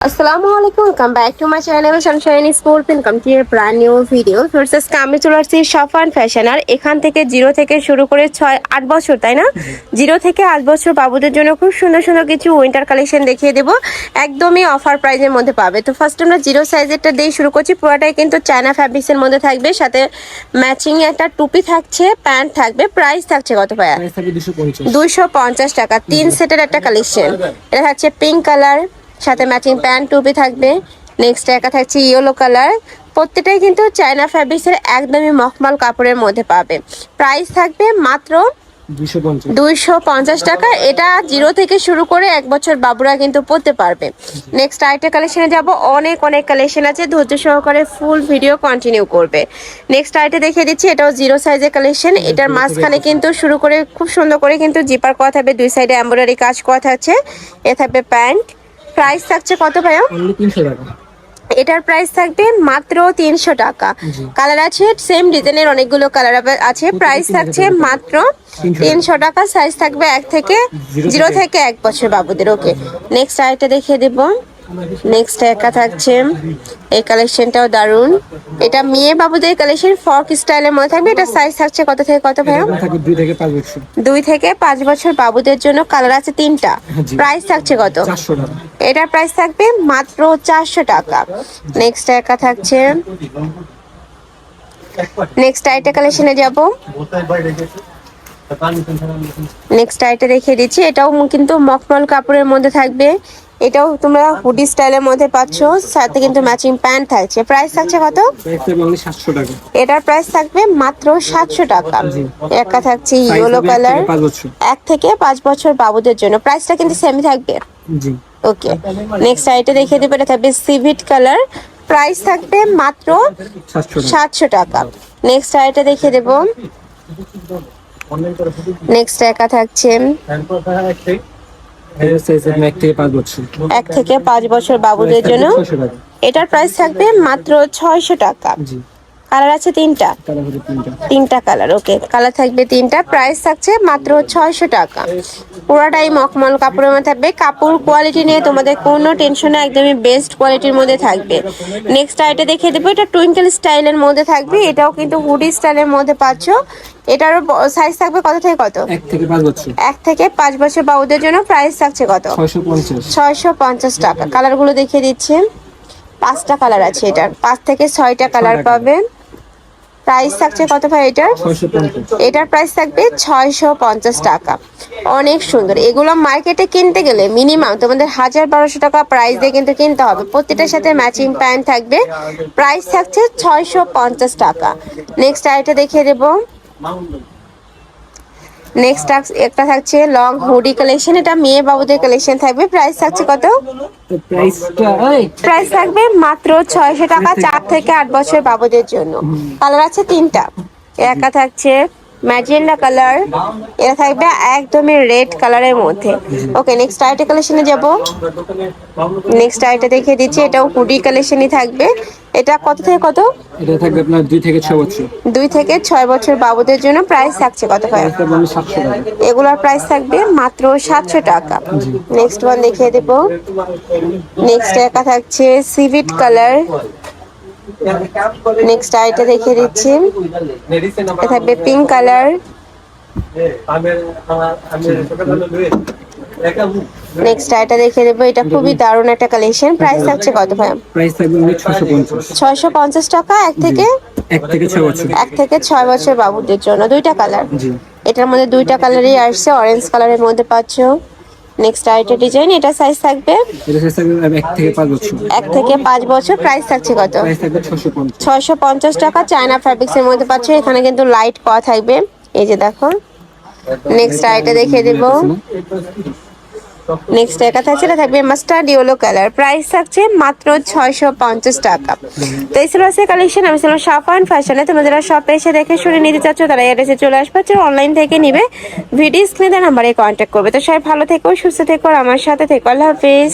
Assalamualaikum, welcome back to my channel Sunshine School. Welcome to a brand new video. First আমি চলে আসছি Safan fashion আর এখান থেকে 0 থেকে শুরু করে 6-8 বছর তাই না 0 থেকে 8 বছর বাবুদের জন্য খুব সুন্দর সুন্দর কিছু উইন্টার কালেকশন দেখিয়ে দেব একদমই অফার প্রাইজের মধ্যে পাবে। তো ফার্স্ট আমরা 0 সাইজেরটা দিয়ে শুরু করছি। পুরোটাই কিন্তু চায়না ফ্যাব্রিক্সের মধ্যে থাকবে, সাথে ম্যাচিং একটা টুপি থাকছে, প্যান্ট থাকবে। প্রাইস থাকছে কত ভাইয়া? 250 টাকা। 3 সেটের একটা কালেকশন। এটা থাকছে পিঙ্ক কালার, সাথে ম্যাচিং প্যান্ট টুপি থাকবে। নেক্সট একা থাকছে ইয়েলো কালার। প্রত্যেকটাই কিন্তু চায়না ফ্যাব্রিক্সের একদমই মখমল কাপড়ের মধ্যে পাবে। প্রাইস থাকবে মাত্র 250 টাকা। এটা 0 থেকে শুরু করে 1 বছর বাবুরা কিন্তু পরতে পারবে। নেক্সট আরেকটা কালেকশনে যাব। অনেক কালেকশন আছে, ধৈর্য সহকারে ফুল ভিডিও কন্টিনিউ করবে। নেক্সট আরেকটা দেখিয়ে দিচ্ছি, এটাও 0 সাইজের কালেকশন। এটার মাঝখানে কিন্তু শুরু করে খুব সুন্দর করে কিন্তু জিপার করা থাকবে, 2 সাইডে এমব্রয়ডারি কাজ করা থাকছে। এ থাকবে প্যান্ট। প্রাইস থাকছে কত ভাইয়া? 300 টাকা। এটার প্রাইস থাকবে মাত্র 300 টাকা। কালার আছে সেম ডিজাইনের অনেকগুলো কালার আছে। প্রাইস থাকছে মাত্র 300 টাকা। সাইজ থাকবে 1 থেকে 0 থেকে 1 বছর বাবুদের। ওকে, নেক্সট আইটা দেখিয়ে দেব। নেক্সট একা থাকছে, এই কালেকশনটাও দারুন। এটা মেয়ে বাবুদের কালেকশন, ফর্ক স্টাইলের মধ্যে থাকবে। এটা সাইজ থাকছে কত থেকে কত ভাইয়া? 2 থেকে 5 বছর। 2 থেকে 5 বছর বাবুদের জন্য। কালার আছে 3টা। প্রাইস থাকছে কত? 400 টাকা। এটার প্রাইস থাকবে মাত্র 400 টাকা। নেক্সট একা থাকছে, নেক্সট আইটা কালেকশনে যাব। নেক্সট আইটা দেখিয়ে দিচ্ছি, এটাও কিন্তু মখমল কাপড়ের মধ্যে থাকবে। এটাও তোমরা হুডি স্টাইলের মধ্যে পাচ্ছ, সাথে কিন্তু ম্যাচিং প্যান্ট থাকছে। প্রাইস থাকছে কত? 700 টাকা। এটার প্রাইস থাকবে মাত্র 700 টাকা। একা থাকছে ইয়েলো কালার, 1 থেকে 5 বছর বাবুদের জন্য। প্রাইসটা কিন্তু সেমই থাকবে। জি, ওকে। নেক্সট আইটা দেখিয়ে দেবো, এটা থাকবে সিভিট কালার। প্রাইস থাকবে মাত্র 700 টাকা। নেক্সট আইটা দেখিয়ে দেবো। নেক্সট একা থাকছে 1 থেকে 5 বছর বাবুদের জন্য। এটার প্রাইস থাকবে মাত্র 600 টাকা। কালার আছে 3টা কালার। ওকে, কালার থাকবে 3টা। প্রাইস থাকছে মাত্র 600 টাকা। পুরোটাই মখমল কাপড়ের মধ্যে থাকবে। কাপড় কোয়ালিটি নিয়ে তোমাদের কোনো টেনশন নেই, একদমই বেস্ট কোয়ালিটির মধ্যে থাকবে। নেক্সট আইটা দেখিয়ে দেবো, এটা টুইঙ্কেল স্টাইলের মধ্যে থাকবে। এটাও কিন্তু হুডি স্টাইলের মধ্যে পাচ্ছ। এটারও সাইজ থাকবে কত থেকে কত? 1 থেকে 5 বছর। 1 থেকে 5 বছর বাবুদের জন্য। প্রাইস থাকছে কত? 650 টাকা। কালারগুলো দেখিয়ে দিচ্ছি, 5টা কালার আছে এটার। 5 থেকে 6টা কালার পাবেন। প্রাইস থাকছে কত ভাই এটার? 650। এটার প্রাইস থাকবে 650 টাকা। অনেক সুন্দর। এগুলো মার্কেটে কিনতে গেলে মিনিমাম তোমাদের 1000-1200 টাকা প্রাইস দিয়ে কিন্তু কিনতে হবে। প্রত্যেকটার সাথে ম্যাচিং প্যান্ট থাকবে। প্রাইস থাকছে 650 টাকা। নেক্সট আইটা দেখিয়ে দেবো। নেক্সট একটা থাকছে লং হুডি কালেকশন। এটা মেয়ে বাবুদের কালেকশন থাকবে। প্রাইস থাকছে কত? প্রাইস থাকবে মাত্র 600 টাকা। 4 থেকে 8 বছর বাবুদের জন্য। কালার আছে 3টা। একা থাকছে ম্যাজেন্ডা কালার, এটা থাকবে একদমই রেড কালারের মধ্যে। ওকে, নেক্সট আইটা কালেকশনে যাব। নেক্সট আইটা দেখিয়ে দিচ্ছি, এটাও হুডি কালেকশনই থাকবে। এটা কত থেকে কত? এটা থাকবে আপনার 2 থেকে 6 বছর। 2 থেকে 6 বছর বাবুদের জন্য। প্রাইস থাকছে কত ভাই? 700 টাকা। এগুলোর প্রাইস থাকবে মাত্র 700 টাকা। নেক্সট ওয়ান দেখিয়ে দেব। নেক্সট একা থাকছে সিভিট কালার। নেক্সট আইটা দেখিয়ে দিচ্ছি, এটা থাকবে পিঙ্ক কালার। নেক্সট আইটা দেখিয়ে দেবো, এটা খুবই দারুণ একটা কালেকশন। প্রাইস থাকছে কত ভাই? প্রাইস থাকবে 650। 650 টাকা। 1 থেকে 6 বছর। 1 থেকে 6 বছর বাবুদের জন্য। 2টা কালার। জি, এটার মধ্যে 2টা কালারই আসছে, অরেঞ্জ কালারের মধ্যে পাচ্ছ। নেক্সট আইটা ডিজাইন, এটা সাইজ থাকবে এটা সাইজ থাকবে 1 থেকে 5 বছর। 1 থেকে 5 বছর। প্রাইস থাকছে কত? প্রাইস থাকবে 650। 650 টাকা। চায়না ফ্যাব্রিক্সের মধ্যে পাচ্ছ। এখানে কিন্তু লাইট করা থাকবে, এই যে দেখো। নেক্সট আইটা দেখিয়ে দেব। নেক্সট একা থাকছে, এটা থাকবে মাস্টার্ড ইয়েলো কালার। প্রাইস থাকছে মাত্র 650 টাকা। তো এই ছিল আজকে কালেকশন। আমি ছিলাম সাফান ফ্যাশনে। তোমরা যারা শপে এসে দেখে শুনে নিতে চাচ্ছ তারা অ্যাড্রেসে চলে আসবে, অনলাইন থেকে নিবে ভিডিও স্ক্রিনে নাম্বারে কন্ট্যাক্ট করবে। তো সবাই ভালো থেকো, সুস্থ থেকো, আর আমার সাথে থেকো। আল্লাহ হাফেজ।